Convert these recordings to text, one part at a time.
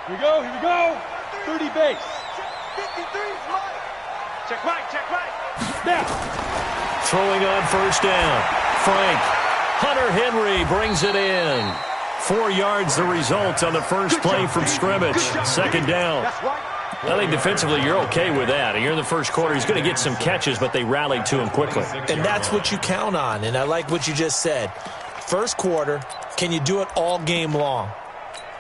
Here we go. 30 base. 53, check right. Now. Throwing on first down. Frank. Hunter Henry brings it in. 4 yards the result on the first play from scrimmage. Second down. I think defensively you're okay with that. Here in the first quarter, he's going to get some catches, but they rallied to him quickly. And that's what you count on, and I like what you just said. First quarter, can you do it all game long?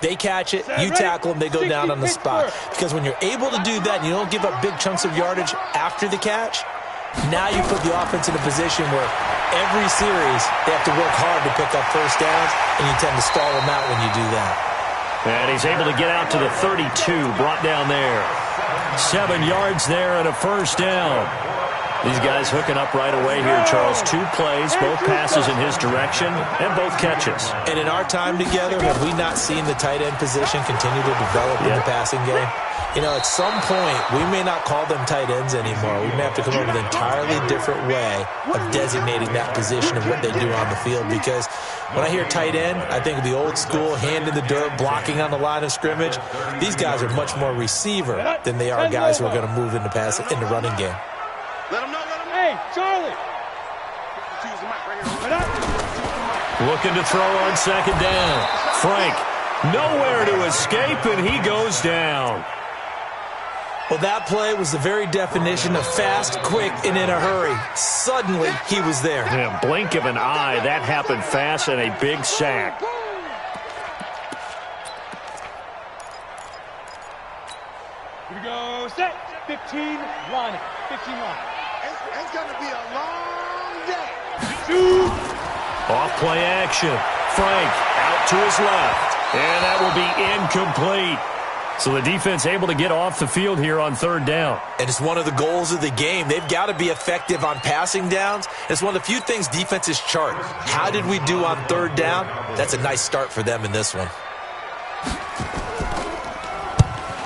They catch it, you tackle them, they go down on the spot. Because when you're able to do that and you don't give up big chunks of yardage after the catch, now you put the offense in a position where every series they have to work hard to pick up first downs, and you tend to stall them out when you do that. And he's able to get out to the 32, brought down there. 7 yards there and a first down. These guys hooking up right away here, Charles. 2 plays, both passes in his direction, and both catches. And in our time together, have we not seen the tight end position continue to develop in the passing game? You know, at some point, we may not call them tight ends anymore. We may have to come up with an entirely different way of designating that position and what they do on the field. Because when I hear tight end, I think of the old school, hand in the dirt, blocking on the line of scrimmage. These guys are much more receiver than they are guys who are going to move in the running game. Let him know. Hey, Charlie. Looking to throw on second down. Frank, nowhere to escape, and he goes down. Well, that play was the very definition of fast, quick, and in a hurry. Suddenly, he was there. Yeah, blink of an eye, that happened fast, and a big sack. Here we go, set. 15, line. 15 line. It's going to be a long day. Shoot. Off play action. Frank out to his left, and that will be incomplete. So the defense able to get off the field here on third down. And it's one of the goals of the game. They've got to be effective on passing downs. It's one of the few things defenses chart. How did we do on third down? That's a nice start for them in this one.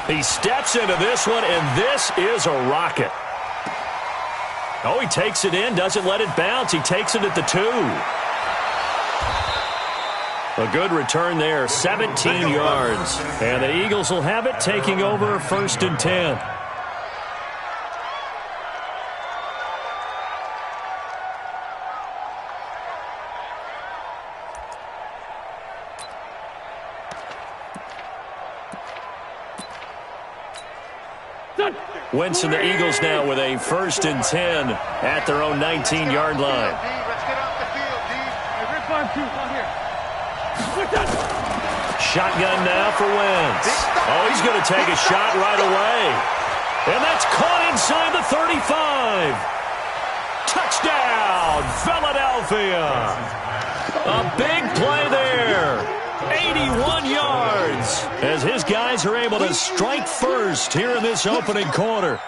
He steps into this one, and this is a rocket. Oh, he takes it in, doesn't let it bounce. He takes it at the 2. A good return there, 17 yards. And the Eagles will have it, taking over first and 10. Wentz and the Eagles now with a first and 10 at their own 19-yard line. Let's get off the field, D. Hey, Rick Farm 2, on here. Shotgun now for Wentz. Oh, he's going to take a shot right away. And that's caught inside the 35. Touchdown, Philadelphia. A big play there. 81 yards as his guys are able to strike first here in this opening quarter.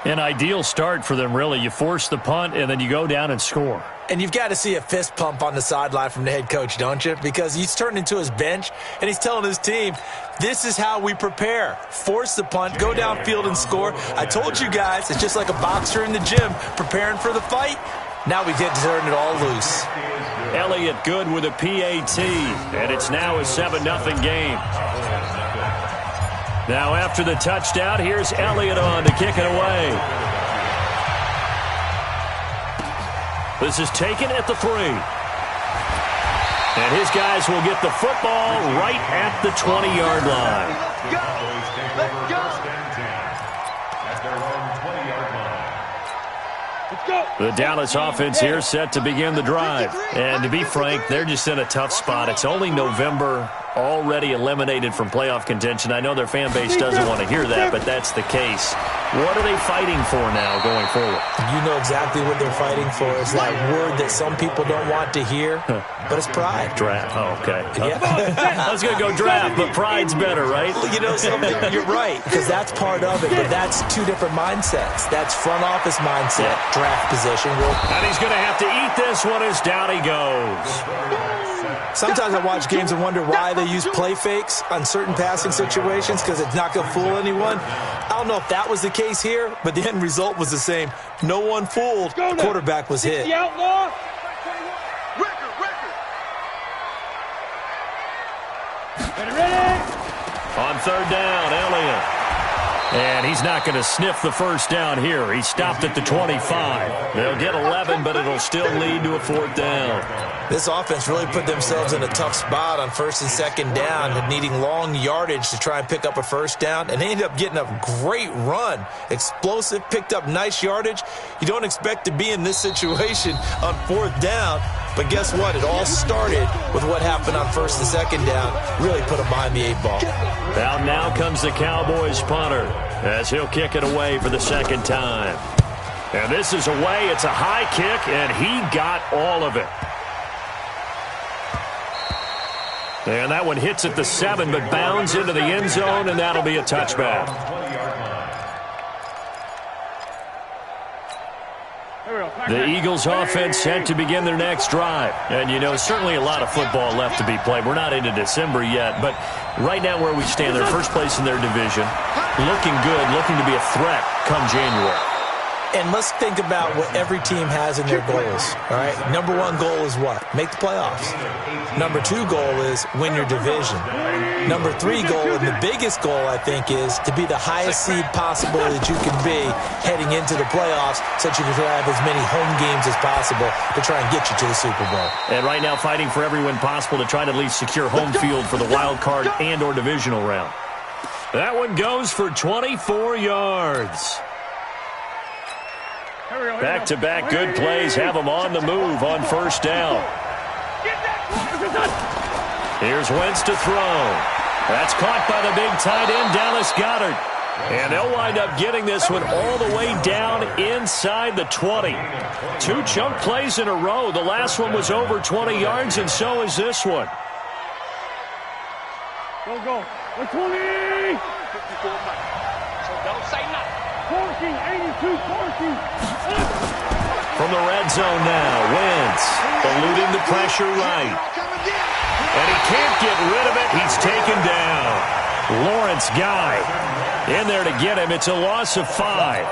An ideal start for them, really. You force the punt, and then you go down and score. And you've got to see a fist pump on the sideline from the head coach, don't you? Because he's turned into his bench, and he's telling his team, this is how we prepare. Force the punt, go downfield and score. I told you guys, it's just like a boxer in the gym preparing for the fight. Now we get to turn it all loose. Elliott good with a PAT, and it's now a 7-0 game. Now after the touchdown, here's Elliott on to kick it away. This is taken at the 3. And his guys will get the football right at the 20-yard line. Let's go. The Dallas offense here set to begin the drive. And to be frank, they're just in a tough spot. It's only November, already eliminated from playoff contention. I know their fan base doesn't want to hear that, but that's the case. What are they fighting for now going forward? You know exactly what they're fighting for. It's that word that some people don't want to hear, but it's pride. Draft. Oh, okay. Yeah. I was going to go draft, but pride's better, right? Well, you know something? You're right, because that's part of it, but that's two different mindsets. That's front office mindset, draft position. And he's going to have to eat this one as down he goes. Sometimes I watch games and wonder why they use play fakes on certain passing situations, because it's not going to fool anyone. I don't know if that was the case here, but the end result was the same. No one fooled. The quarterback was hit. The outlaw. Record. Ready. On third down, Elliott. And he's not going to sniff the first down here. He stopped at the 25. They'll get 11, but it'll still lead to a fourth down. This offense really put themselves in a tough spot on first and second down and needing long yardage to try and pick up a first down. And they ended up getting a great run. Explosive, picked up nice yardage. You don't expect to be in this situation on fourth down. But guess what? It all started with what happened on first and second down. Really put them behind the 8-ball. Now comes the Cowboys punter as he'll kick it away for the second time. And this is away. It's a high kick, and he got all of it. And that one hits at the 7, but bounds into the end zone, and that'll be a touchback. The Eagles offense set to begin their next drive. And, you know, certainly a lot of football left to be played. We're not into December yet, but right now where we stand, they're first place in their division. Looking good, looking to be a threat come January. And let's think about what every team has in their goals, all right? Number one goal is what? Make the playoffs. Number two goal is win your division. Number three goal, and the biggest goal, I think, is to be the highest seed possible that you can be heading into the playoffs so that you can have as many home games as possible to try and get you to the Super Bowl. And right now fighting for every win possible to try to at least secure home field for the wild card and or divisional round. That one goes for 24 yards. Back-to-back good plays have them on the move on first down. Here's Wentz to throw. That's caught by the big tight end, Dallas Goedert. And they'll wind up getting this one all the way down inside the 20. 2 chunk plays in a row. The last one was over 20 yards, and so is this one. Go. 20! So don't say nothing. 82, 14. From the red zone now, Wentz eluding the pressure right. And he can't get rid of it. He's taken down. Lawrence Guy in there to get him. It's a loss of 5.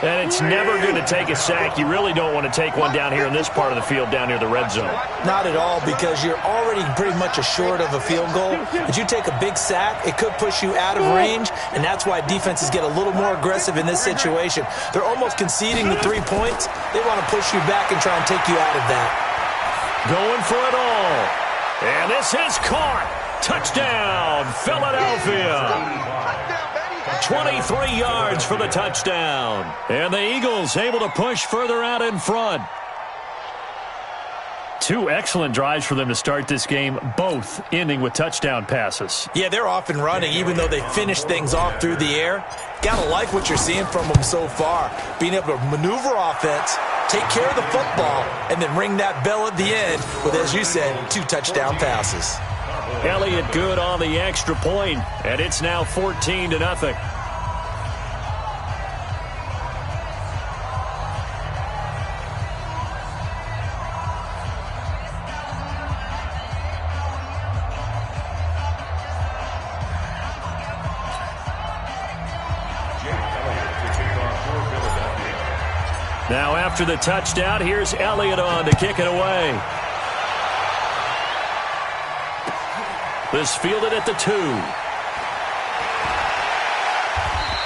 And it's never going to take a sack. You really don't want to take one down here in this part of the field down near the red zone. Not at all, because you're already pretty much assured of a field goal. If you take a big sack, it could push you out of range, and that's why defenses get a little more aggressive in this situation. They're almost conceding the 3 points. They want to push you back and try and take you out of that. Going for it all. And this is caught. Touchdown, Philadelphia. 23 yards for the touchdown. And the Eagles able to push further out in front. 2 excellent drives for them to start this game, both ending with touchdown passes. Yeah, they're off and running, even though they finish things off through the air. Gotta like what you're seeing from them so far. Being able to maneuver offense, take care of the football, and then ring that bell at the end with, as you said, 2 touchdown passes. Elliott good on the extra point, and it's now 14-0. Now after the touchdown, here's Elliott on to kick it away. This fielded at the 2.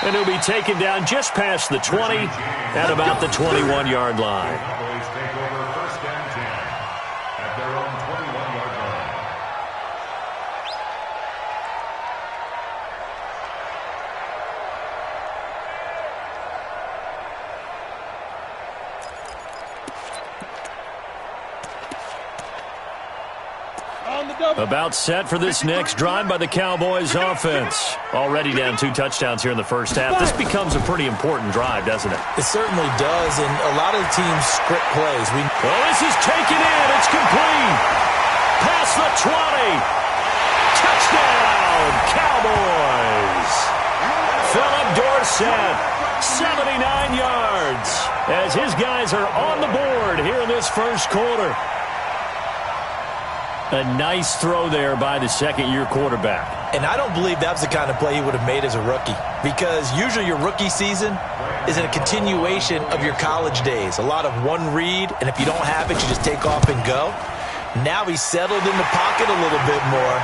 And he'll be taken down just past the 20 at about the 21-yard line. Take over first and 10 at their own 21-yard line. About set for this next drive by the Cowboys offense. Already down 2 touchdowns here in the first half. This becomes a pretty important drive, doesn't it? It certainly does, and a lot of the teams script plays. Well, this is taken in. It's complete. Past the 20. Touchdown, Cowboys. Philip Dorsett, 79 yards, as his guys are on the board here in this first quarter. A nice throw there by the second-year quarterback. And I don't believe that's the kind of play he would have made as a rookie, because usually your rookie season is a continuation of your college days. A lot of one read, and if you don't have it, you just take off and go. Now he's settled in the pocket a little bit more,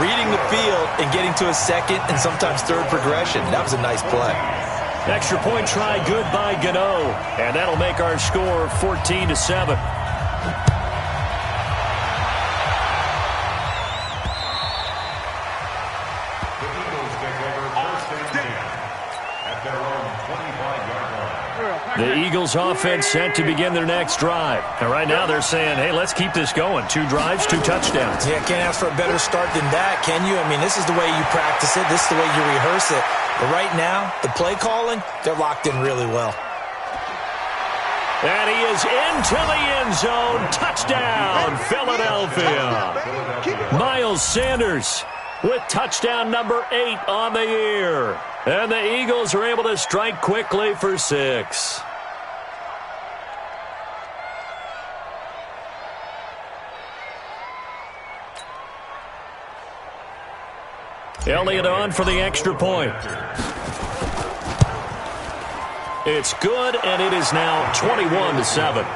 reading the field and getting to a second and sometimes third progression. That was a nice play. Extra point try good by Gano. And that'll make our score 14-7. The Eagles offense set to begin their next drive. And right now they're saying, hey, let's keep this going. 2 drives, 2 touchdowns. Yeah, can't ask for a better start than that, can you? I mean, this is the way you practice it. This is the way you rehearse it. But right now, the play calling, they're locked in really well. And he is into the end zone. Touchdown, Philadelphia. Miles Sanders with touchdown number 8 on the year. And the Eagles are able to strike quickly for 6. Elliott on for the extra point. It's good, and it is now 21-7.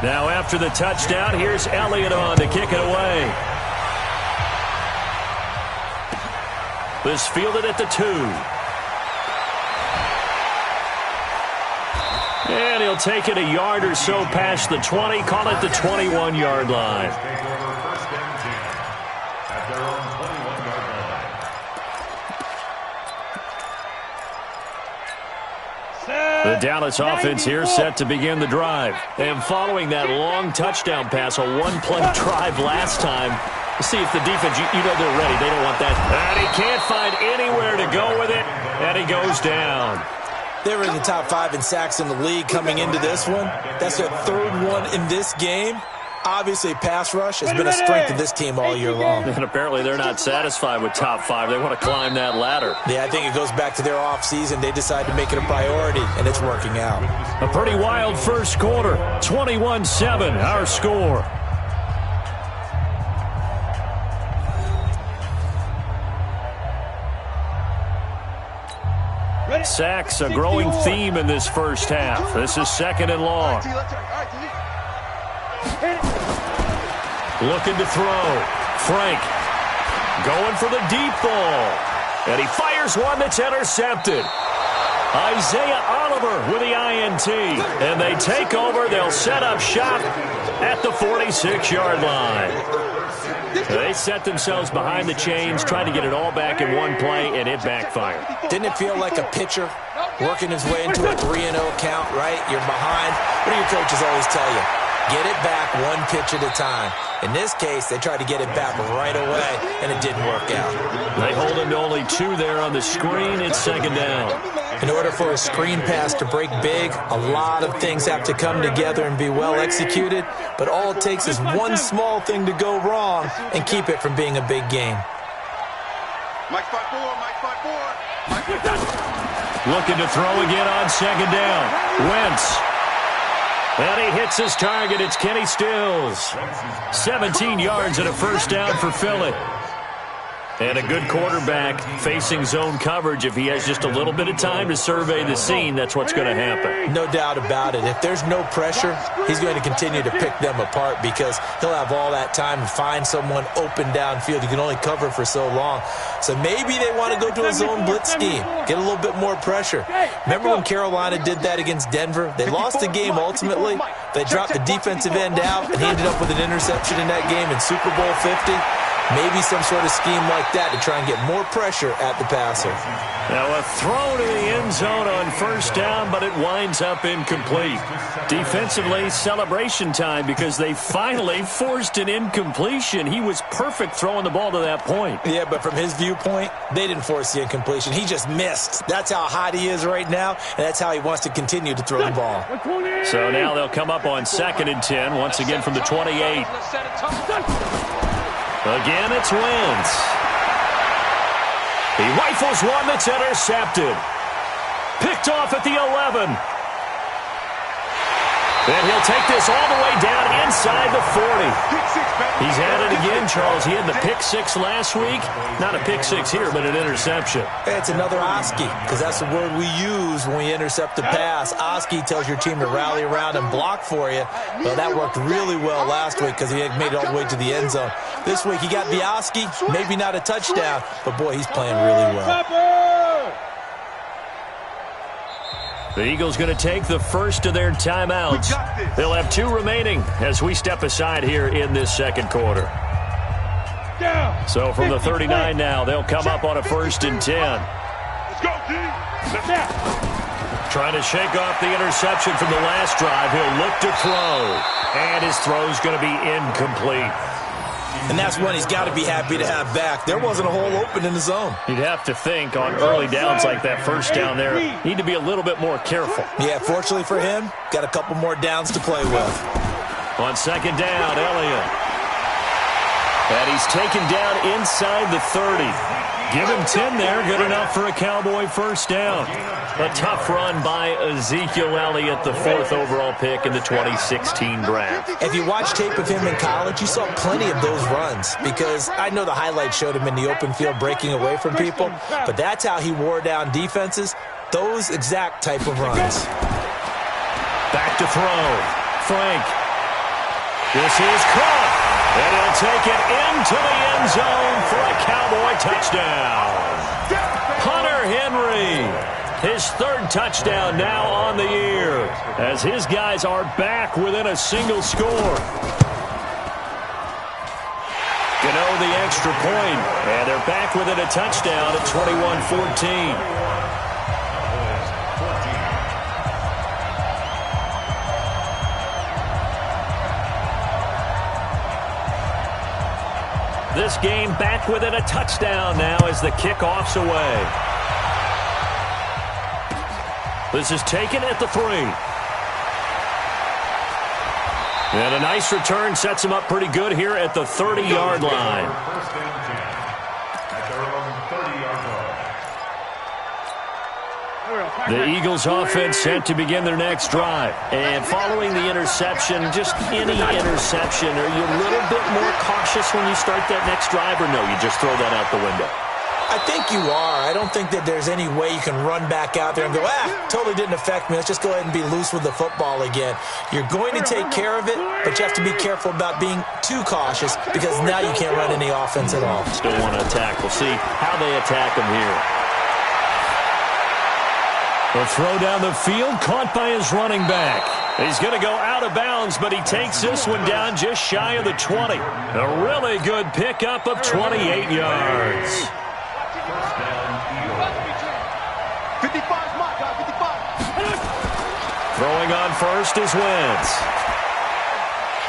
Now after the touchdown, here's Elliott on to kick it away. This fielded at the 2. And he'll take it a yard or so past the 20, call it the 21-yard line. The Dallas offense here set to begin the drive. And following that long touchdown pass, a one-play drive last time, see if the defense, you know they're ready. They don't want that. And he can't find anywhere to go with it, and he goes down. They were in the top 5 in sacks in the league coming into this one. That's their 3rd one in this game. Obviously, pass rush has been a strength of this team all year long. And apparently they're not satisfied with top 5. They want to climb that ladder. Yeah, I think it goes back to their offseason. They decided to make it a priority, and it's working out. A pretty wild first quarter. 21-7, our score. Sacks, a growing theme in this first half. This is 2nd and long. Looking to throw. Frank going for the deep ball. And he fires one that's intercepted. Isaiah Oliver with the INT. And they take over. They'll set up shop at the 46-yard line. They set themselves behind the chains, trying to get it all back in one play, and it backfired. Didn't it feel like a pitcher working his way into a 3-0 count, right? You're behind. What do your coaches always tell you? Get it back one pitch at a time. In this case, they tried to get it back right away, and it didn't work out. They hold him to only 2 there on the screen. It's 2nd down. In order for a screen pass to break big, a lot of things have to come together and be well executed, but all it takes is one small thing to go wrong and keep it from being a big game. Looking to throw again on 2nd down. Wentz. And he hits his target. It's Kenny Stills. 17 yards and a first down for Philly. And a good quarterback facing zone coverage. If he has just a little bit of time to survey the scene, that's what's going to happen. No doubt about it. If there's no pressure, he's going to continue to pick them apart because he'll have all that time to find someone open downfield. You can only cover for so long. So maybe they want to go to a zone blitz scheme, get a little bit more pressure. Remember when Carolina did that against Denver? They lost the game ultimately. They dropped the defensive end out, and he ended up with an interception in that game in Super Bowl 50. Maybe some sort of scheme like that to try and get more pressure at the passer. Now a throw to the end zone on first down, but it winds up incomplete. Defensively, celebration time because they finally forced an incompletion. He was perfect throwing the ball to that point. Yeah, but from his viewpoint, they didn't force the incompletion. He just missed. That's how hot he is right now, and that's how he wants to continue to throw the ball. So now they'll come up on 2nd and 10, once again from the 28. Again, it's Wentz. He rifles one that's intercepted. Picked off at the 11. And he'll take this all the way down inside the 40. He's had it again, Charles. He had the pick six last week. Not a pick six here, but an interception. It's another Oski, because that's the word we use when we intercept a pass. Oski tells your team to rally around and block for you. Well, that worked really well last week because he had made it all the way to the end zone. This week he got the Oski, maybe not a touchdown, but boy, he's playing really well. The Eagles going to take the first of their timeouts. They'll have 2 remaining as we step aside here in this second quarter. So from the 39 now, they'll come up on a 1st and 10. Let's go, D. Trying to shake off the interception from the last drive. He'll look to throw. And his throw's going to be incomplete. And that's one he's got to be happy to have back. There wasn't a hole open in the zone. You'd have to think on early downs like that first down there, need to be a little bit more careful. Yeah, fortunately for him, got a couple more downs to play with. On 2nd down, Elliott. And he's taken down inside the 30. Give him 10 there, good enough for a Cowboy first down. A tough run by Ezekiel Elliott, the 4th overall pick in the 2016 draft. If you watch tape of him in college, you saw plenty of those runs because I know the highlights showed him in the open field breaking away from people, but that's how he wore down defenses, those exact type of runs. Back to throw. Frank. This is caught. And he'll take it into the end zone for a Cowboy touchdown. Hunter Henry, his 3rd touchdown now on the year, as his guys are back within a single score. Gano the extra point, and they're back within a touchdown at 21-14. This game back within a touchdown now as the kickoff's away. This is taken at the 3. And a nice return sets him up pretty good here at the 30-yard line. First and 10 at their own 30-yard line. The Eagles offense set to begin their next drive. And following the interception, just any interception, are you a little bit more cautious when you start that next drive, or no, you just throw that out the window? I think you are. I don't think that there's any way you can run back out there and go, totally didn't affect me. Let's just go ahead and be loose with the football again. You're going to take care of it, but you have to be careful about being too cautious because now you can't run any offense at all. Still want to attack. We'll see how they attack him here. The throw down the field, caught by his running back. He's going to go out of bounds, but he takes this one down just shy of the 20. A really good pickup of 28 yards. 55, my God, 55. Throwing on first is Wentz.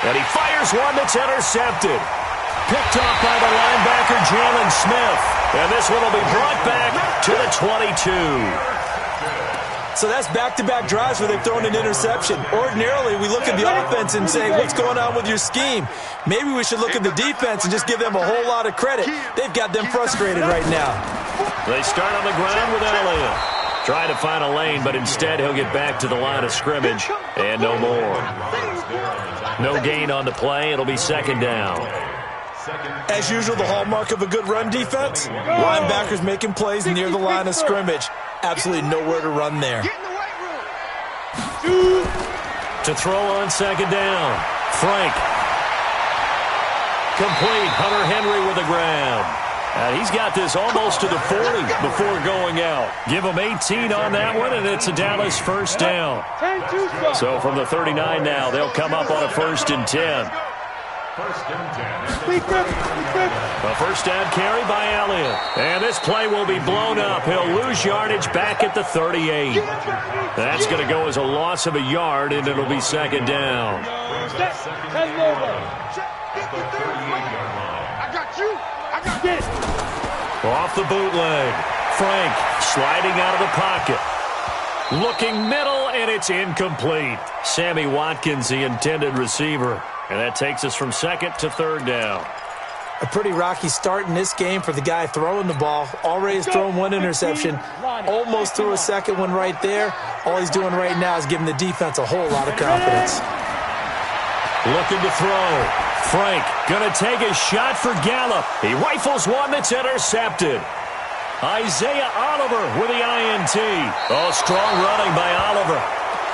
And he fires one that's intercepted. Picked off by the linebacker, Jalen Smith. And this one will be brought back to the 22. So that's back-to-back drives where they've thrown an interception. Ordinarily, we look at the offense and say, what's going on with your scheme? Maybe we should look at the defense and just give them a whole lot of credit. They've got them frustrated right now. They start on the ground with Elliott. Trying to find a lane, but instead he'll get back to the line of scrimmage. And no more. No gain on the play. It'll be 2nd down. As usual, the hallmark of a good run defense, linebackers making plays near the line of scrimmage. Absolutely nowhere to run there. To throw on 2nd down. Frank. Complete. Hunter Henry with a grab. And he's got this almost to the 40 before going out. Give him 18 on that one, and it's a Dallas first down. So from the 39 now, they'll come up on a 1st and 10. First and 10. A first down carry by Elliott. And this play will be blown up. He'll lose yardage back at the 38. That's going to go as a loss of a yard, and it'll be 2nd down. I got you. I got this. Off the bootleg. Frank sliding out of the pocket. Looking middle, and it's incomplete. Sammy Watkins, the intended receiver. And that takes us from 2nd to 3rd down. A pretty rocky start in this game for the guy throwing the ball. Already has thrown one interception. Almost threw a second one right there. All he's doing right now is giving the defense a whole lot of confidence. Looking to throw. Frank going to take a shot for Gallup. He rifles one that's intercepted. Isaiah Oliver with the INT. Oh, strong running by Oliver.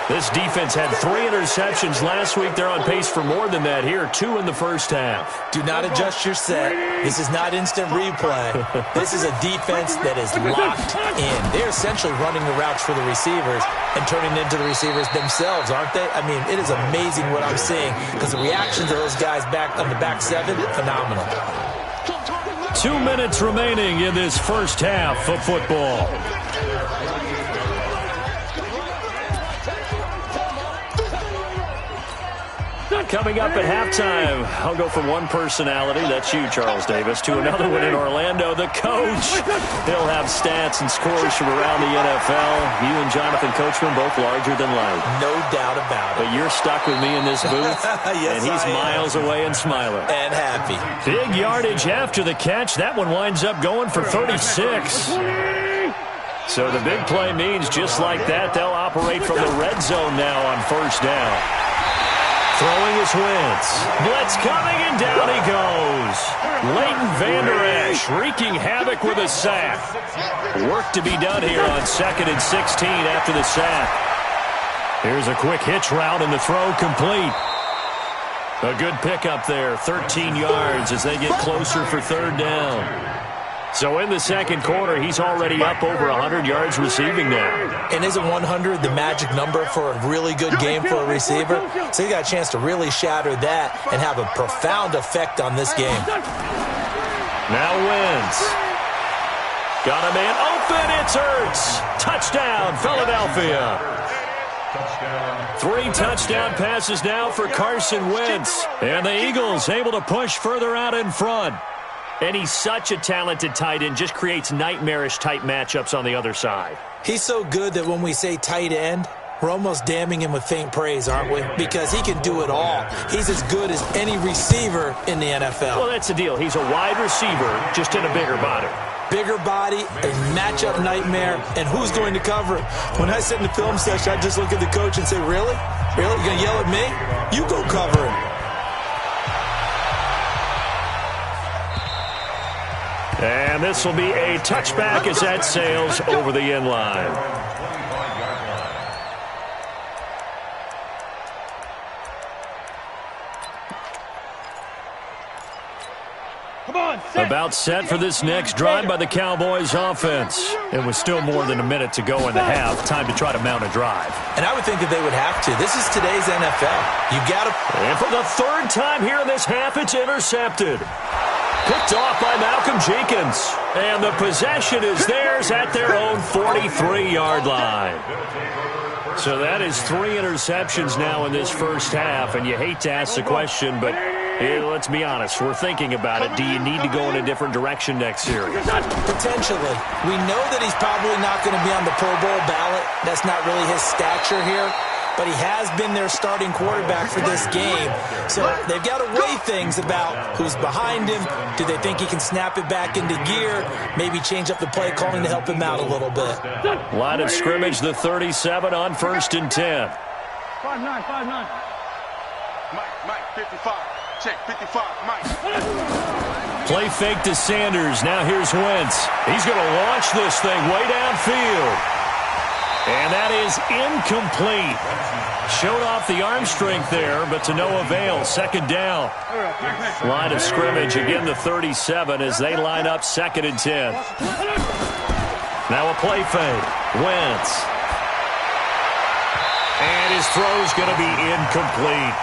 This defense had 3 interceptions last week. They're on pace for more than that here, 2 in the first half. Do not adjust your set. This is not instant replay. This is a defense that is locked in. They're essentially running the routes for the receivers and turning into the receivers themselves, aren't they? I mean, it is amazing what I'm seeing because the reactions of those guys back on the back 7, phenomenal. 2 minutes remaining in this first half of football. Coming up at halftime, I'll go from one personality, that's you, Charles Davis, to another one in Orlando, the coach. He'll have stats and scores from around the NFL. You and Jonathan Coachman, both larger than life. No doubt about it. But you're stuck with me in this booth, yes, and he's miles away and smiling. And happy. Big yardage after the catch. That one winds up going for 36. So the big play means just like that, they'll operate from the red zone now on first down. Throwing his Wentz. Blitz coming, and down he goes. Leighton Vander Esch wreaking havoc with a sack. Work to be done here on 2nd and 16 after the sack. Here's a quick hitch route, and the throw complete. A good pickup there, 13 yards as they get closer for third down. So in the second quarter, he's already up over 100 yards receiving now. And isn't 100 the magic number for a really good game for a receiver? So he got a chance to really shatter that and have a profound effect on this game. Now Wentz. Got a man open. It's Ertz. Touchdown, Philadelphia. 3 touchdown passes now for Carson Wentz. And the Eagles able to push further out in front. And he's such a talented tight end, just creates nightmarish-type matchups on the other side. He's so good that when we say tight end, we're almost damning him with faint praise, aren't we? Because he can do it all. He's as good as any receiver in the NFL. Well, that's the deal. He's a wide receiver, just in a bigger body. Bigger body, a matchup nightmare, and who's going to cover it? When I sit in the film session, I just look at the coach and say, really? Really? You're going to yell at me? You go cover him. And this will be a touchback as that sails over the end line. About set for this next drive by the Cowboys offense. It was still more than a minute to go in the half. Time to try to mount a drive. And I would think that they would have to. This is today's NFL. You got to. And for the 3rd time here in this half, it's intercepted. Picked off by Malcolm Jenkins. And the possession is theirs at their own 43-yard line. So that is 3 interceptions now in this first half. And you hate to ask the question, but let's be honest. We're thinking about it. Do you need to go in a different direction next series? Potentially. We know that he's probably not going to be on the Pro Bowl ballot. That's not really his stature here. But he has been their starting quarterback for this game. So they've got to weigh things about who's behind him. Do they think he can snap it back into gear? Maybe change up the play calling to help him out a little bit. Line of scrimmage, the 37 on 1st and 10. 5-9, 5-9. Mike, 55. Check, 55, Mike. Play fake to Sanders. Now here's Wentz. He's going to launch this thing way downfield. And that is incomplete. Showed off the arm strength there, but to no avail. 2nd down. Line of scrimmage, again the 37 as they line up 2nd and 10. Now a play fake. Wentz. And his throw's going to be incomplete.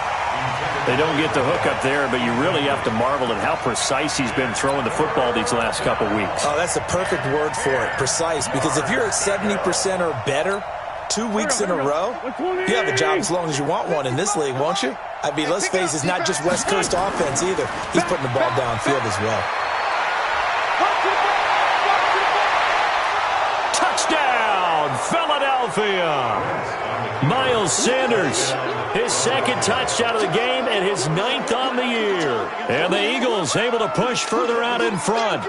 They don't get the hook up there, but you really have to marvel at how precise he's been throwing the football these last couple weeks. Oh, that's the perfect word for it, precise. Because if you're at 70% or better 2 weeks in a row, you have a job as long as you want one in this league, won't you? I mean, let's face it, it's not just West Coast offense either. He's putting the ball downfield as well. Touchdown, Philadelphia! Miles Sanders, his second touchdown of the game and his 9th on the year. And the Eagles able to push further out in front.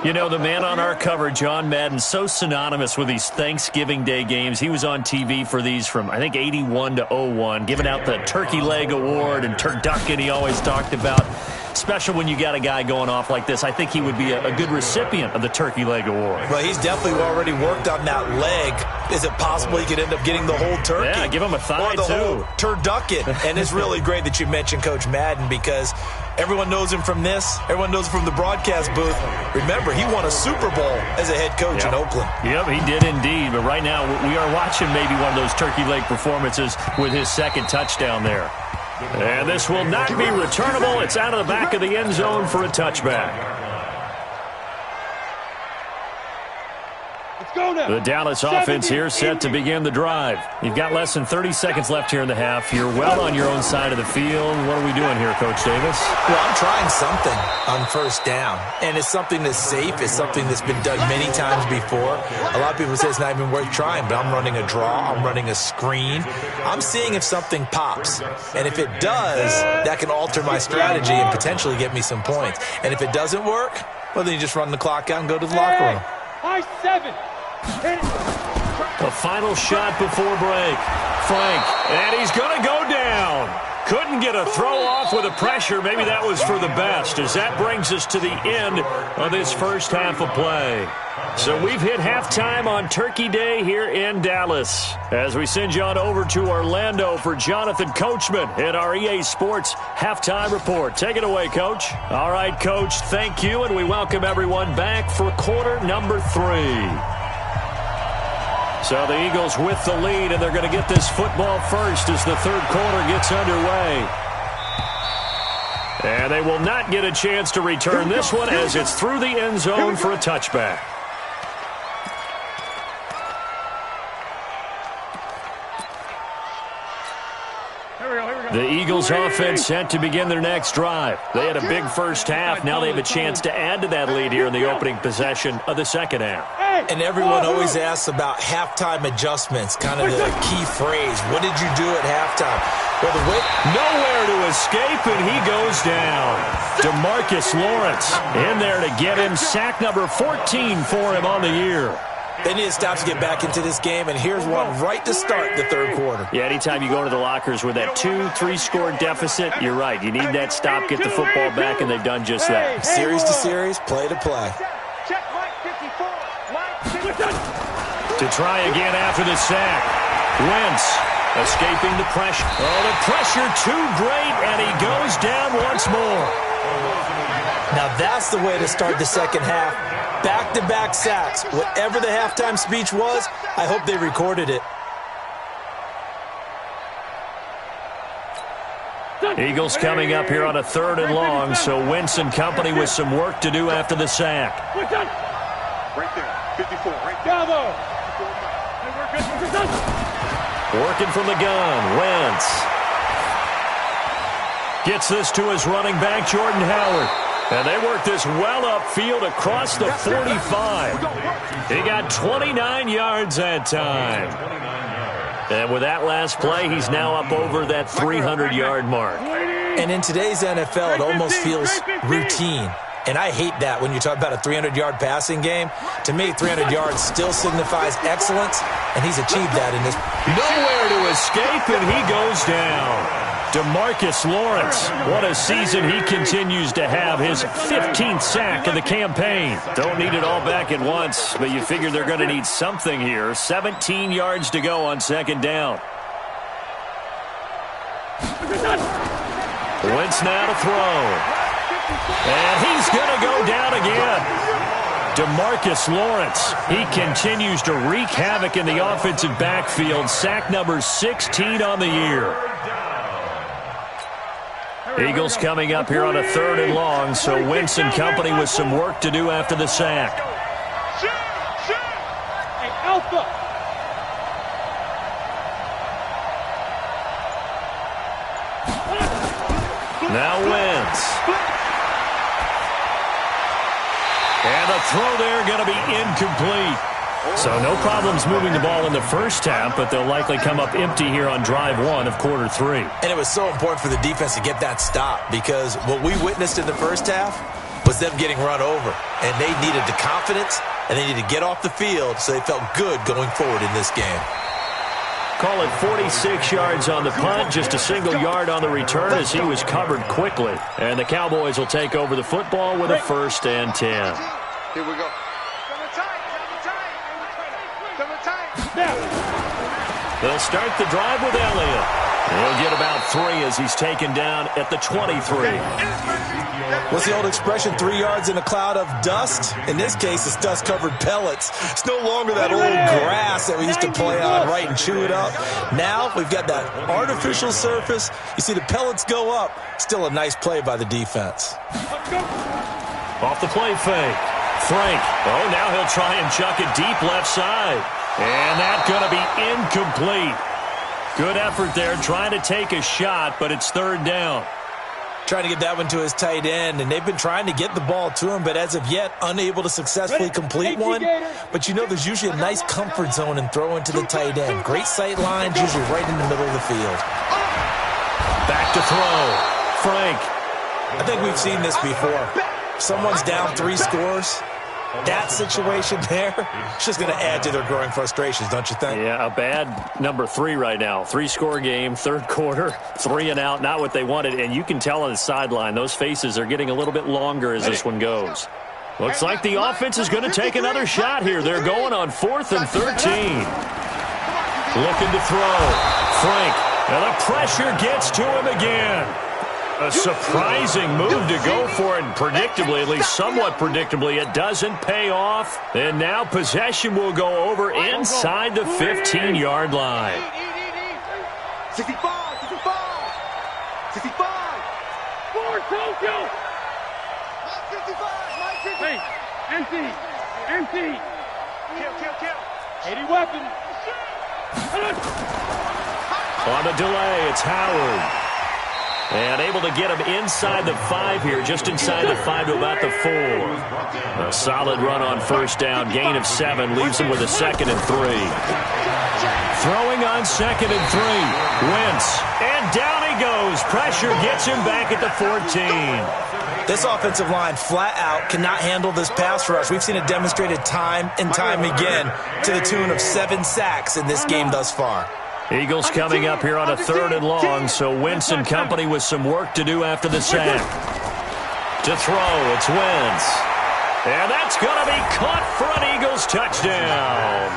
You know, the man on our cover, John Madden, so synonymous with these Thanksgiving Day games. He was on TV for these from, I think, 81 to 01, giving out the Turkey Leg Award and turducken he always talked about. Special when you got a guy going off like this. I think he would be a good recipient of the Turkey Leg Award. Well, he's definitely already worked on that leg. Is it possible he could end up getting the whole turkey? Yeah, give him a thigh, or the whole turducken. And it's really great that you mentioned Coach Madden because everyone knows him from this. Everyone knows him from the broadcast booth. Remember, he won a Super Bowl as a head coach in Oakland. Yep, he did indeed. But right now, we are watching maybe one of those turkey leg performances with his second touchdown there. And this will not be returnable. It's out of the back of the end zone for a touchback. The Dallas offense here set to begin the drive. You've got less than 30 seconds left here in the half. You're well on your own side of the field. What are we doing here, Coach Davis? Well, I'm trying something on first down. And it's something that's safe. It's something that's been done many times before. A lot of people say it's not even worth trying, but I'm running a draw. I'm running a screen. I'm seeing if something pops. And if it does, that can alter my strategy and potentially get me some points. And if it doesn't work, well, then you just run the clock out and go to the locker room. High 7. A final shot before break. Frank, and he's going to go down. Couldn't get a throw off with the pressure. Maybe that was for the best, as that brings us to the end of this first half of play. So we've hit halftime on Turkey Day here in Dallas. As we send you on over to Orlando for Jonathan Coachman in our EA Sports Halftime Report. Take it away, Coach. All right, Coach, thank you, and we welcome everyone back for quarter number 3. So the Eagles with the lead, and they're going to get this football first as the third quarter gets underway. And they will not get a chance to return this one as it's through the end zone for a touchback. The Eagles offense set to begin their next drive. They had a big first half. Now they have a chance to add to that lead here in the opening possession of the second half. And everyone always asks about halftime adjustments, kind of the key phrase. What did you do at halftime? Well, nowhere to escape, and he goes down. DeMarcus Lawrence in there to get him. Sack number 14 for him on the year. They need to stop to get back into this game, and here's one right to start the third quarter. Yeah, anytime you go into the lockers with that 2-3 score deficit, you're right. You need that stop, get the football back, and they've done just that. Series to series, play to play. To try again after the sack. Wentz escaping the pressure. Oh, the pressure too great, and he goes down once more. Now that's the way to start the second half. Back-to-back sacks. Whatever the halftime speech was, I hope they recorded it. Eagles coming up here on a 3rd and long, so Wentz and company with some work to do after the sack. Right there, 54, right there. Working from the gun, Wentz. Gets this to his running back, Jordan Howard. And they work this well upfield across the 45. He got 29 yards that time. And with that last play, he's now up over that 300-yard mark. And in today's NFL, it almost feels routine. And I hate that when you talk about a 300-yard passing game. To me, 300 yards still signifies excellence, and he's achieved that in this. Nowhere to escape, and he goes down. DeMarcus Lawrence, what a season he continues to have. His 15th sack of the campaign. Don't need it all back at once, but you figure they're going to need something here. 17 yards to go on second down. Wentz now to throw. And he's going to go down again. DeMarcus Lawrence, he continues to wreak havoc in the offensive backfield. Sack number 16 on the year. Eagles coming up here on a 3rd and long, so Wentz and company with some work to do after the sack. Hey, Alpha. Now Wentz. And the throw there going to be incomplete. So no problems moving the ball in the first half, but they'll likely come up empty here on drive 1 of quarter 3. And it was so important for the defense to get that stop, because what we witnessed in the first half was them getting run over. And they needed the confidence, and they needed to get off the field so they felt good going forward in this game. Call it 46 yards on the punt, just a single yard on the return as he was covered quickly. And the Cowboys will take over the football with a 1st and 10. Here we go. They'll start the drive with Elliott. He'll get about 3 as he's taken down at the 23. What's the old expression, 3 yards in a cloud of dust? In this case, it's dust-covered pellets. It's no longer that old grass that we used to play on, right, and chew it up. Now we've got that artificial surface. You see the pellets go up. Still a nice play by the defense. Off the play fake. Frank. Oh, now he'll try and chuck it deep left side. And that's going to be incomplete. Good effort there, trying to take a shot, but it's 3rd down. Trying to get that one to his tight end, and they've been trying to get the ball to him, but as of yet, unable to successfully complete one. But you know there's usually a nice comfort zone in throwing to the tight end. Great sight lines, usually right in the middle of the field. Back to throw. Frank. I think we've seen this before. Someone's down 3 scores. That situation there, it's just going to add to their growing frustrations, don't you think? Yeah, a bad number 3 right now. 3-score game, 3rd quarter, 3 and out, not what they wanted. And you can tell on the sideline, those faces are getting a little bit longer as this one goes. Looks like the offense is going to take another shot here. They're going on 4th and 13. Looking to throw. Frank, and the pressure gets to him again. A surprising move to go for it, and predictably, at least somewhat predictably, it doesn't pay off. And now possession will go over inside the 15-yard line. 65, 65, 65. Hey, empty. Kill. 80 weapon. On the delay, it's Howard. And able to get him inside the 5 here, just inside the 5 to about the 4. A solid run on 1st down, gain of 7, leaves him with a 2nd and 3. Throwing on 2nd and 3. Wentz, and down he goes. Pressure gets him back at the 14. This offensive line flat out cannot handle this pass rush. We've seen it demonstrated time and time again to the tune of 7 sacks in this game thus far. Eagles coming up here on a 3rd and long, so Wentz and company with some work to do after the sack. To throw, it's Wentz. And that's going to be caught for an Eagles touchdown.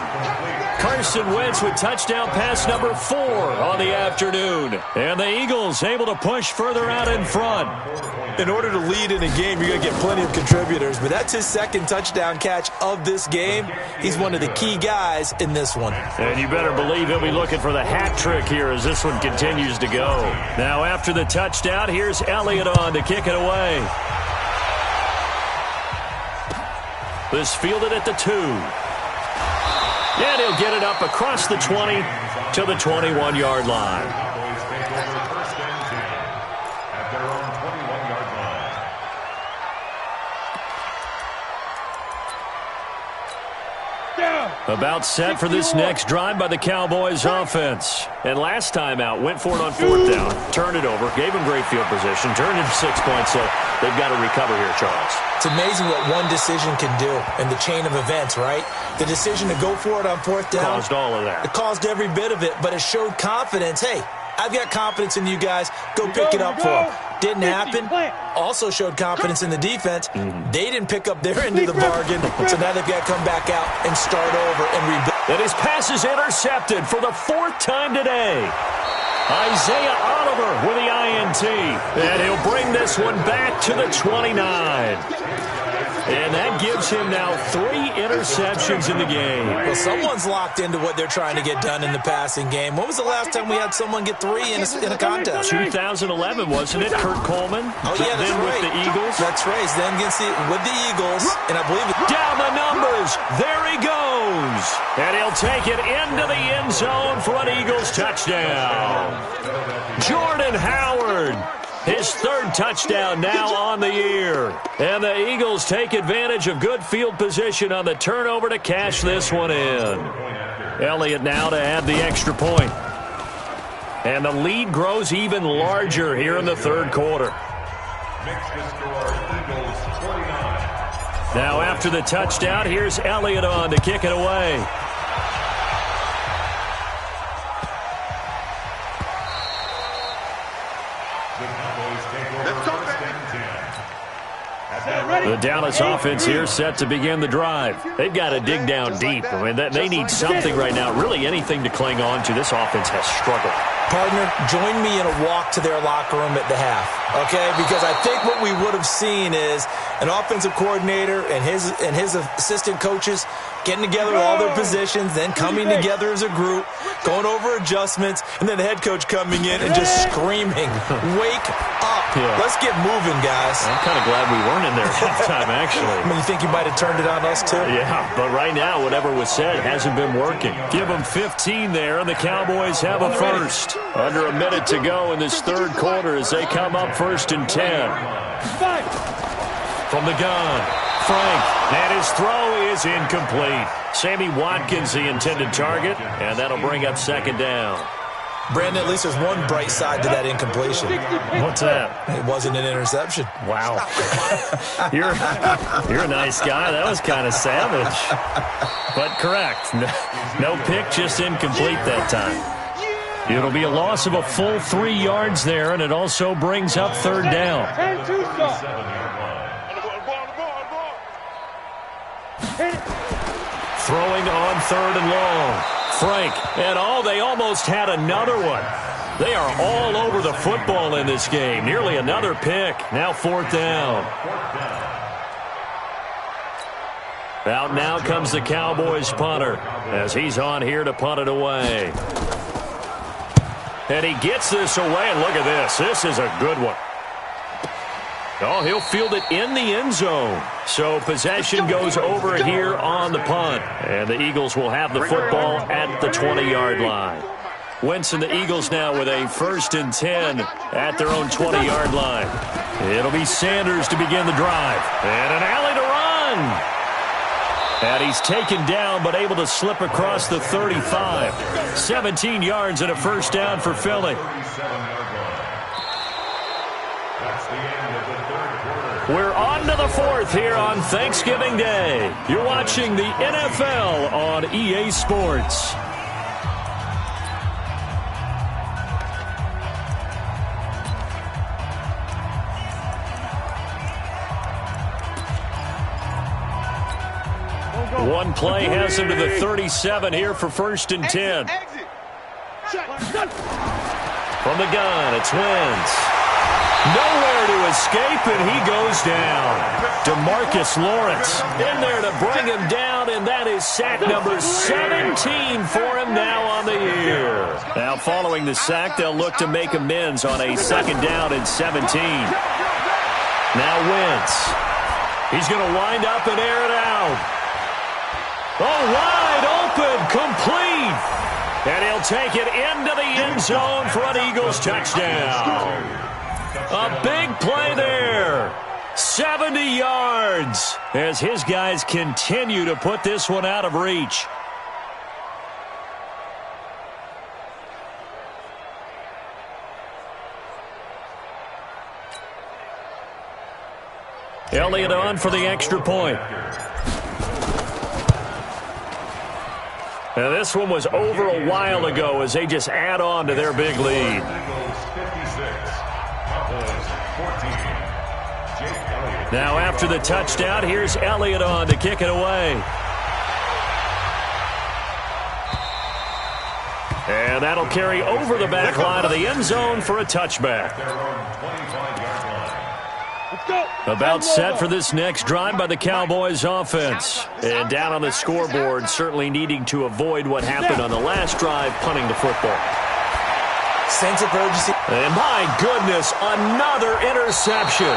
Carson Wentz with touchdown pass number 4 on the afternoon. And the Eagles able to push further out in front. In order to lead in a game, you're going to get plenty of contributors, but that's his 2nd touchdown catch of this game. He's one of the key guys in this one. And you better believe he'll be looking for the hat trick here as this one continues to go. Now after the touchdown, here's Elliott on to kick it away. This fielded at the 2. And he'll get it up across the 20 to the 21-yard line. About set for this next drive by the Cowboys offense. And last time out, went for it on 4th down, turned it over, gave him great field position, turned it 6 points, so they've got to recover here, Charles. It's amazing what one decision can do in the chain of events, right? The decision to go for it on 4th down. Caused all of that. It caused every bit of it, but it showed confidence. Hey, I've got confidence in you guys. Go pick it up for them. Didn't happen. Also showed confidence in the defense. They didn't pick up their end of the bargain, so now they've got to come back out and start over and rebuild. And his pass is intercepted for the 4th time today. Isaiah Oliver with the INT. And he'll bring this one back to the 29. And that gives him now 3 interceptions in the game. Well, someone's locked into what they're trying to get done in the passing game. When was the last time we had someone get 3 in a contest? 2011, wasn't it? Kurt Coleman? Oh, yeah, that's then right. with the Eagles? That's right. Then with the Eagles, and I believe it. Down the numbers. There he goes. And he'll take it into the end zone for an Eagles touchdown. Jordan Howard. His third touchdown now on the year. And the Eagles take advantage of good field position on the turnover to cash this one in. Elliott now to add the extra point. And the lead grows even larger here in the third quarter. Now after the touchdown, here's Elliott on to kick it away. The Dallas offense here set to begin the drive. They've got to dig down deep. I mean, they need something right now, really anything to cling on to. This offense has struggled. Partner, join me in a walk to their locker room at the half, okay? Because I think what we would have seen is an offensive coordinator and his assistant coaches getting together all their positions, then coming together as a group, going over adjustments, and then the head coach coming in and just screaming, "Wake up. Yeah. Let's get moving, guys." I'm kind of glad we weren't in there at halftime, actually. I mean, you think you might have turned it on us, too? Yeah, but right now, whatever was said hasn't been working. Give them 15 there, and the Cowboys have a first. Under a minute to go in this third quarter as they come up 1st and 10. From the gun, Frank, and his throw is incomplete. Sammy Watkins, the intended target, and that'll bring up 2nd down. Brandon, at least there's one bright side to that incompletion. What's that? It wasn't an interception. Wow. You're a nice guy. That was kind of savage. But correct. No pick, just incomplete that time. It'll be a loss of a full 3 yards there, and it also brings up 3rd down. Throwing on 3rd and long. Frank, and they almost had another one. They are all over the football in this game. Nearly another pick. Now 4th down. Out now comes the Cowboys punter as he's on here to punt it away. And he gets this away, and look at this. This is a good one. Oh, he'll field it in the end zone. So possession goes over here on the punt. And the Eagles will have the football at the 20-yard line. Wentz and the Eagles now with a 1st and 10 at their own 20-yard line. It'll be Sanders to begin the drive. And an alley to run. And he's taken down but able to slip across the 35. 17 yards and a 1st down for Philly. We're on to the 4th here on Thanksgiving Day. You're watching the NFL on EA Sports. One play has him to the 37 here for 1st and 10. From the gun, it's Wentz. Nowhere to escape, and he goes down. DeMarcus Lawrence in there to bring him down, and that is sack number 17 for him now on the year. Now following the sack, they'll look to make amends on a 2nd down and 17. Now Wentz. He's going to wind up and air it out. Oh, wide open, complete. And he'll take it into the end zone for an Eagles touchdown. A big play there. 70 yards as his guys continue to put this one out of reach. Elliott on for the extra point. Now this one was over a while ago as they just add on to their big lead. Now after the touchdown, here's Elliott on to kick it away. And that'll carry over the back line of the end zone for a touchback. About set for this next drive by the Cowboys offense. And down on the scoreboard, certainly needing to avoid what happened on the last drive, punting the football. Sense of urgency. And my goodness, another interception.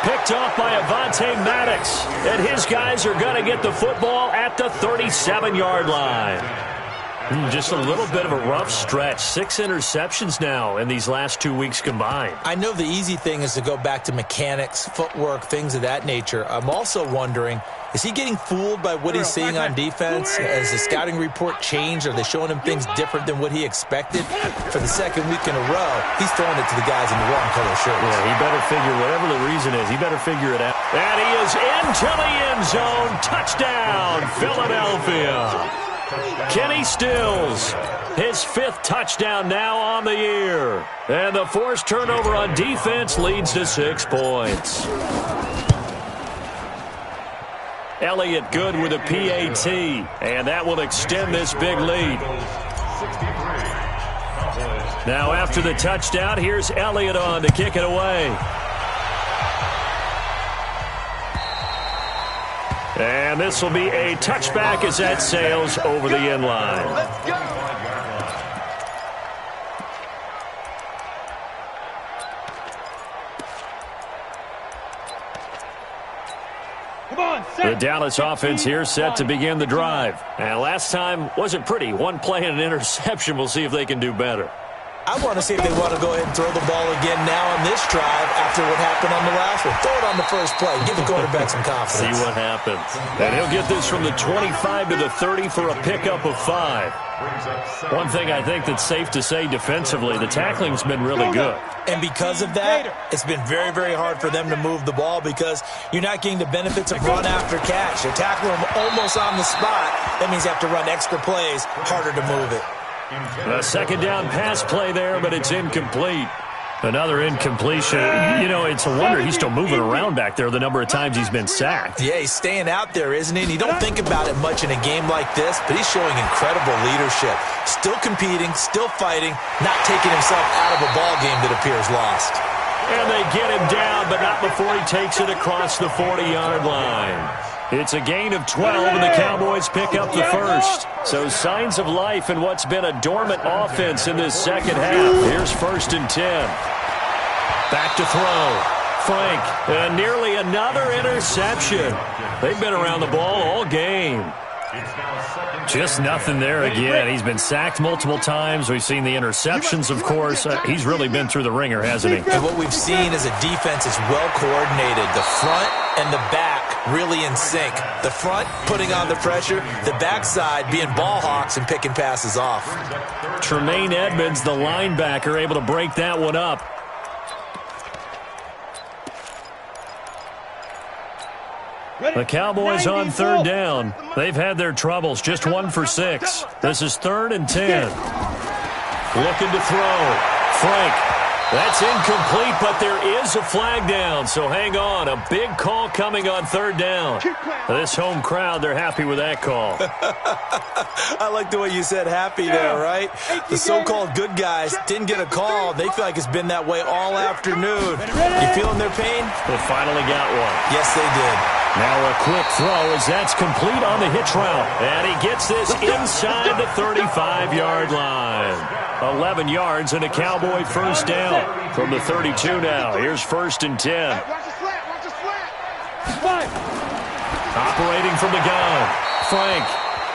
Picked off by Avonte Maddox. And his guys are going to get the football at the 37-yard line. Just a little bit of a rough stretch. 6 interceptions now in these last 2 weeks combined. I know the easy thing is to go back to mechanics, footwork, things of that nature. I'm also wondering, is he getting fooled by what he's seeing on defense? Has the scouting report changed? Are they showing him things different than what he expected? For the second week in a row, he's throwing it to the guys in the wrong color shirts. Yeah, he better figure, whatever the reason is, he better figure it out. And he is into the end zone. Touchdown, Philadelphia. Kenny Stills, his 5th touchdown now on the year. And the forced turnover on defense leads to 6 points. Elliott good with a PAT, and that will extend this big lead. Now after the touchdown, here's Elliott on to kick it away. And this will be a touchback as that sails over the end line. Let's go. The Dallas offense here set to begin the drive. And last time wasn't pretty. 1 play and an interception. We'll see if they can do better. I want to see if they want to go ahead and throw the ball again now on this drive after what happened on the last one. Throw it on the first play. Give the quarterback some confidence. See what happens. And he'll get this from the 25 to the 30 for a pickup of 5. One thing I think that's safe to say defensively, the tackling's been really good. And because of that, it's been very, very hard for them to move the ball because you're not getting the benefits of run after catch. You're tackling them almost on the spot. That means you have to run extra plays, harder to move it. A second down pass play there, but it's incomplete. Another incompletion. You know, it's a wonder he's still moving around back there the number of times he's been sacked. Yeah, he's staying out there, isn't he? And you don't think about it much in a game like this, but he's showing incredible leadership. Still competing, still fighting, not taking himself out of a ball game that appears lost. And they get him down, but not before he takes it across the 40-yard line. It's a gain of 12, and the Cowboys pick up the first. So signs of life in what's been a dormant offense in this second half. Here's 1st and 10. Back to throw. Frank, and nearly another interception. They've been around the ball all game. Just nothing there again. He's been sacked multiple times. We've seen the interceptions, of course. He's really been through the ringer, hasn't he? And what we've seen is a defense that's well coordinated. The front and the back really in sync. The front putting on the pressure, the backside being ball hawks and picking passes off. Tremaine Edmonds, the linebacker, able to break that one up. The Cowboys on 3rd down. They've had their troubles, just 1 for 6. This is 3rd and 10. Looking to throw. Frank. That's incomplete, but there is a flag down, so hang on. A big call coming on 3rd down. This home crowd, they're happy with that call. I like the way you said happy there, right? The so-called good guys didn't get a call. They feel like it's been that way all afternoon. You feeling their pain? They finally got one. Yes, they did. Now a quick throw as that's complete on the hitch route. And he gets this inside the 35-yard line. 11 yards and a Cowboy first down from the 32 now. Here's 1st and 10. Watch the slant. Operating from the gun. Frank.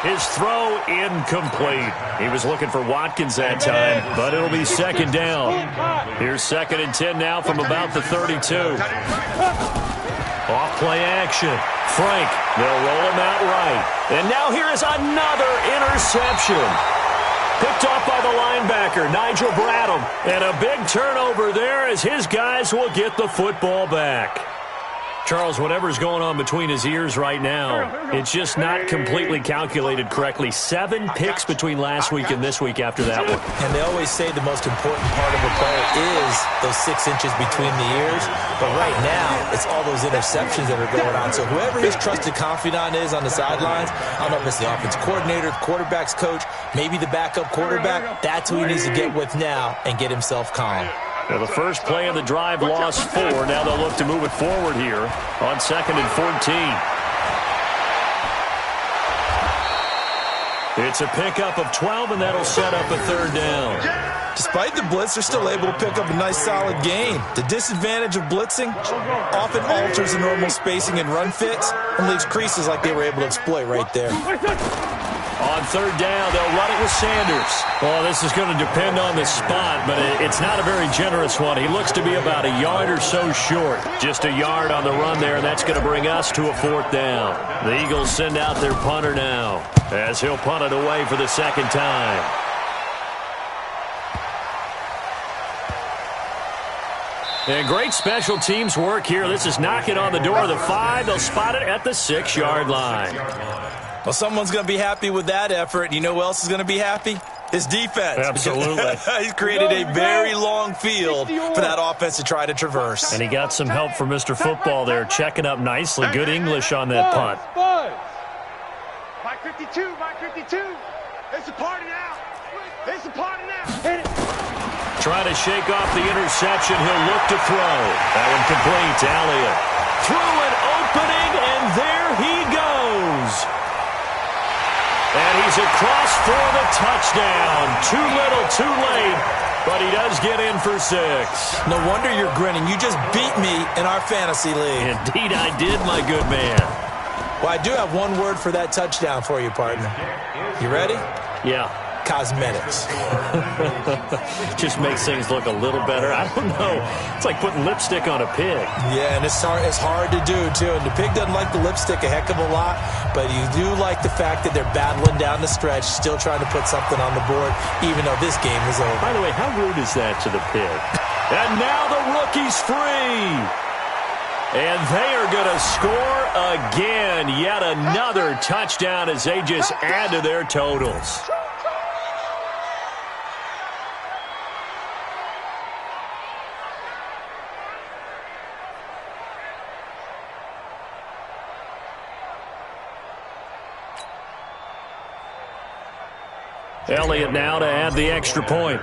His throw incomplete. He was looking for Watkins that time, but it'll be 2nd down. Here's 2nd and 10 now from about the 32. Off play action. Frank, they'll roll him out right. And now here is another interception. Picked off by the linebacker, Nigel Bradham. And a big turnover there as his guys will get the football back. Charles, whatever's going on between his ears right now, it's just not completely calculated correctly. 7 picks between last week and this week after that one. And they always say the most important part of a player is those 6 inches between the ears. But right now, it's all those interceptions that are going on. So whoever his trusted confidant is on the sidelines, I don't know if it's the offense coordinator, the quarterback's coach, maybe the backup quarterback, that's who he needs to get with now and get himself calm. Well, the first play of the drive lost 4. Now they'll look to move it forward here on 2nd and 14. It's a pickup of 12, and that'll set up a 3rd down. Despite the blitz, they're still able to pick up a nice, solid gain. The disadvantage of blitzing often alters the normal spacing and run fits and leaves creases like they were able to exploit right there. On third down, they'll run it with Sanders. Well, this is going to depend on the spot, but it's not a very generous one. He looks to be about a yard or so short. Just a yard on the run there, and that's going to bring us to a fourth down. The Eagles send out their punter now, as he'll punt it away for the second time. And great special teams work here. This is knocking on the door of the 5. They'll spot it at the 6-yard line. Well, someone's going to be happy with that effort. You know who else is going to be happy? His defense. Absolutely. He's created a very long field for that offense to try to traverse. And he got some help from Mr. Football there, checking up nicely. Good English on that punt. Mike 52, Mike 52. It's a party now. It's a party now. Hit it. Trying to shake off the interception. He'll look to throw. That one complete to Elliott. Through an opening, and there he goes. And he's across for the touchdown. Too little, too late, but he does get in for 6. No wonder you're grinning. You just beat me in our fantasy league. Indeed I did, my good man. Well, I do have one word for that touchdown for you, partner. You ready? Yeah. Cosmetics. Just makes things look a little better. I don't know. It's like putting lipstick on a pig. Yeah, and it's hard to do, too. And the pig doesn't like the lipstick a heck of a lot, but you do like the fact that they're battling down the stretch, still trying to put something on the board, even though this game is over. By the way, how rude is that to the pig? And now the rookie's free. And they are going to score again. Yet another touchdown as they just add to their totals. Elliott now to add the extra point.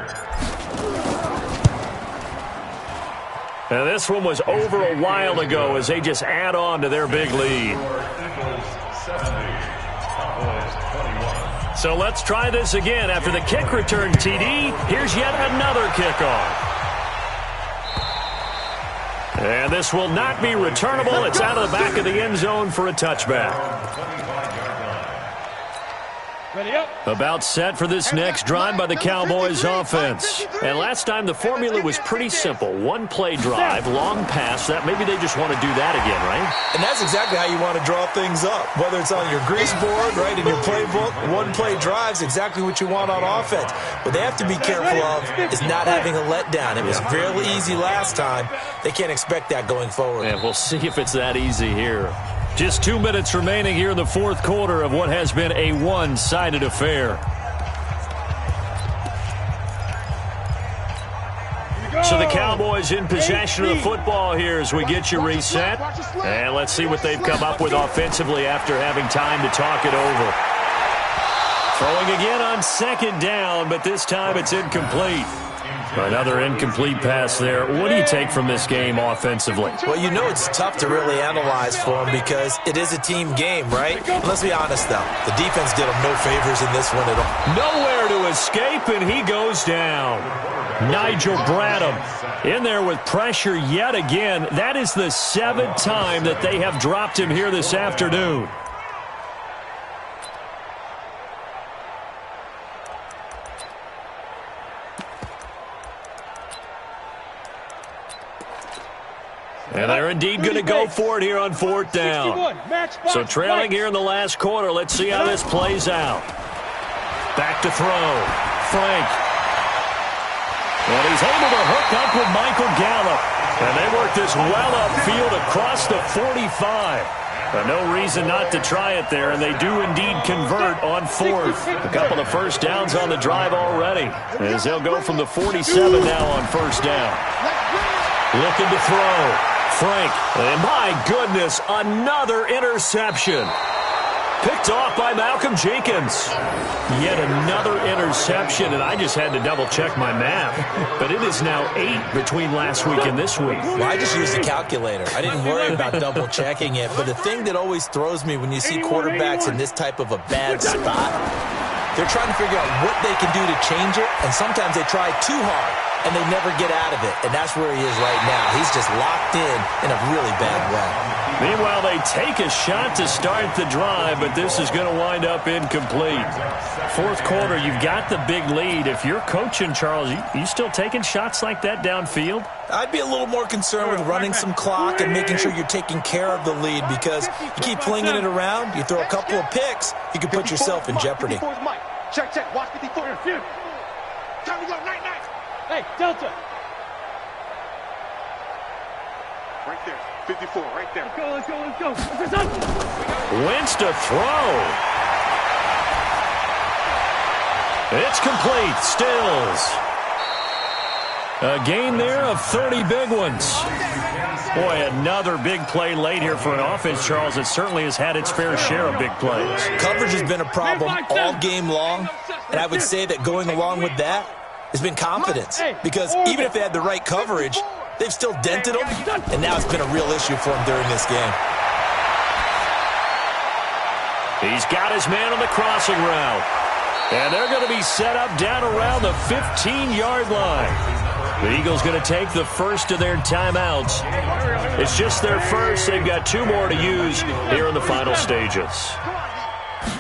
And this one was over a while ago as they just add on to their big lead. So let's try this again. After the kick return TD, here's yet another kickoff. And this will not be returnable. It's out of the back of the end zone for a touchback. About set for this next drive by the Cowboys offense. And last time the formula was pretty simple. One play drive, long pass. That maybe they just want to do that again, right? And that's exactly how you want to draw things up. Whether it's on your grease board, right, in your playbook, one play drive's exactly what you want on offense. What they have to be careful of is not having a letdown. It was fairly easy last time. They can't expect that going forward. And we'll see if it's that easy here. Just 2 minutes remaining here in the fourth quarter of what has been a one-sided affair. So the Cowboys in possession of the football here as we get you reset. And let's see what they've come up with offensively after having time to talk it over. Throwing again on second down, but this time it's incomplete. Another incomplete pass there. What do you take from this game offensively? Well, you know it's tough to really analyze for them because it is a team game, right? Let's be honest, though. The defense did them no favors in this one at all. Nowhere to escape, and he goes down. Nigel Bradham in there with pressure yet again. That is the 7th time that they have dropped him here this afternoon. And they're indeed going to go for it here on fourth down. So trailing here in the last quarter. Let's see how this plays out. Back to throw. Frank. And he's able to hook up with Michael Gallup. And they work this well upfield across the 45. But no reason not to try it there, and they do indeed convert on fourth. A couple of first downs on the drive already, as they'll go from the 47 now on first down. Looking to throw. Frank, and my goodness, another interception. Picked off by Malcolm Jenkins. Yet another interception, and I just had to double-check my math. But it is now 8 between last week and this week. Well, I just used a calculator. I didn't worry about double-checking it. But the thing that always throws me when you see quarterbacks in this type of a bad spot, they're trying to figure out what they can do to change it, and sometimes they try too hard, and they never get out of it. And that's where he is right now. He's just locked in a really bad way. Meanwhile, they take a shot to start the drive, but this is going to wind up incomplete. Fourth quarter, you've got the big lead. If you're coaching, Charles, you still taking shots like that downfield? I'd be a little more concerned with running some clock and making sure you're taking care of the lead, because you keep flinging it around, you throw a couple of picks, you can put yourself in jeopardy. Check, check. Watch 54. Time to go. Night, night. Hey, Delta. Right there. 54, right there. Let's go. Wentz to throw. It's complete. Stills. A gain there of 30 big ones. Boy, another big play late here for an offense, Charles, that certainly has had its fair share of big plays. Coverage has been a problem all game long, and I would say that going along with that has been confidence, because even if they had the right coverage, they've still dented them, and now it's been a real issue for them during this game. He's got his man on the crossing route, and they're going to be set up down around the 15-yard line. The Eagles going to take the first of their timeouts. It's just their first. They've got 2 more to use here in the final stages.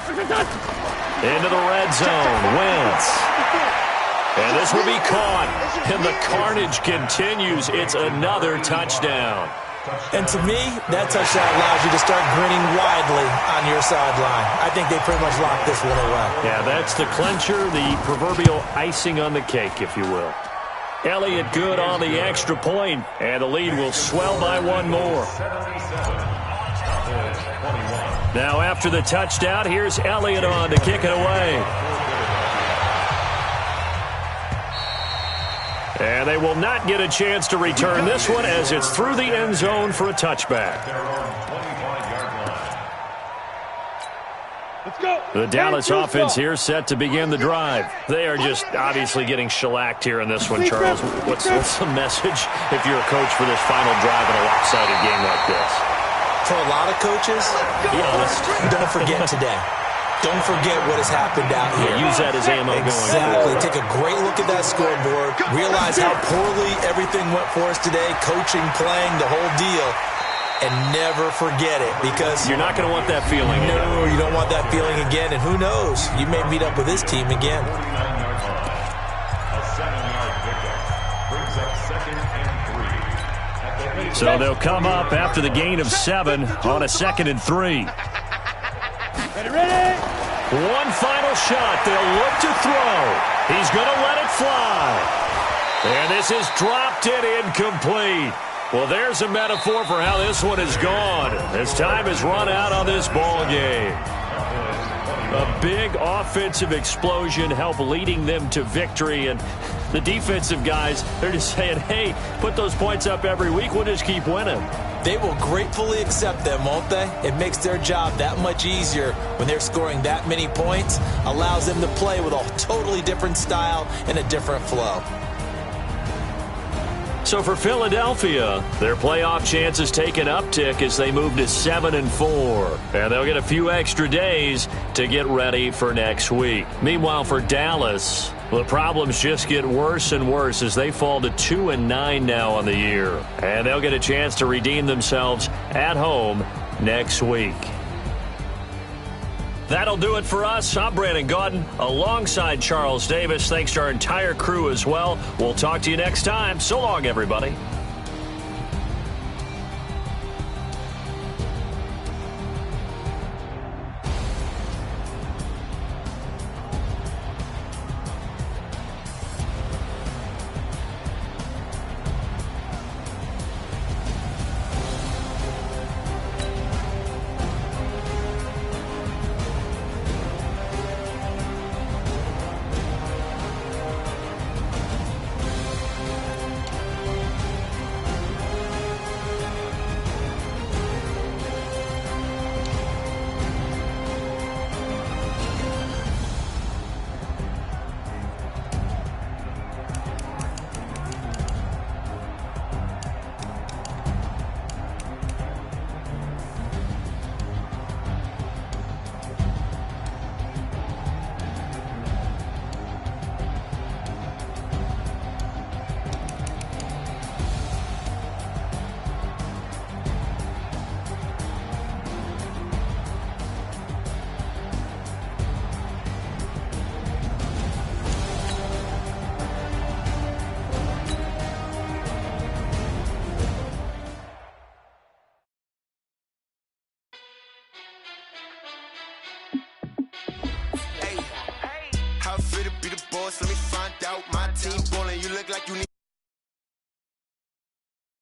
Into the red zone. Wentz. And this will be caught. And the carnage continues. It's another touchdown. And to me, that touchdown allows you to start grinning widely on your sideline. I think they pretty much locked this one away. Yeah, that's the clincher, the proverbial icing on the cake, if you will. Elliott good on the extra point, and the lead will swell by 1 more. Now after the touchdown, here's Elliott on to kick it away. And they will not get a chance to return this one as it's through the end zone for a touchback. Let's go. The Dallas offense here set to begin the drive. They are just obviously getting shellacked here in this one, Charles. What's the message if you're a coach for this final drive in a lopsided game like this? For a lot of coaches, be honest, don't forget today. Don't forget what has happened out here. Use that as ammo going Exactly. forward. Take a great look at that scoreboard. Realize how poorly everything went for us today. Coaching, playing, the whole deal. And never forget it, because you're not going to want that feeling. No, you don't want that feeling again. And who knows? You may meet up with this team again. So they'll come up after the gain of 7 on a 2nd and 3. Ready? One final shot. They'll look to throw. He's going to let it fly. And this is dropped in incomplete. Well, there's a metaphor for how this one is gone, as time has run out on this ball game. A big offensive explosion helped leading them to victory, and the defensive guys, they're just saying, hey, put those points up every week, we'll just keep winning. They will gratefully accept them, won't they? It makes their job that much easier when they're scoring that many points, allows them to play with a totally different style and a different flow. So for Philadelphia, their playoff chances take an uptick as they move to 7-4. And they'll get a few extra days to get ready for next week. Meanwhile, for Dallas, the problems just get worse and worse as they fall to 2-9 now on the year. And they'll get a chance to redeem themselves at home next week. That'll do it for us. I'm Brandon Gaudin alongside Charles Davis. Thanks to our entire crew as well. We'll talk to you next time. So long, everybody. How I feel to be the boss, let me find out. My team ballin', you look like you need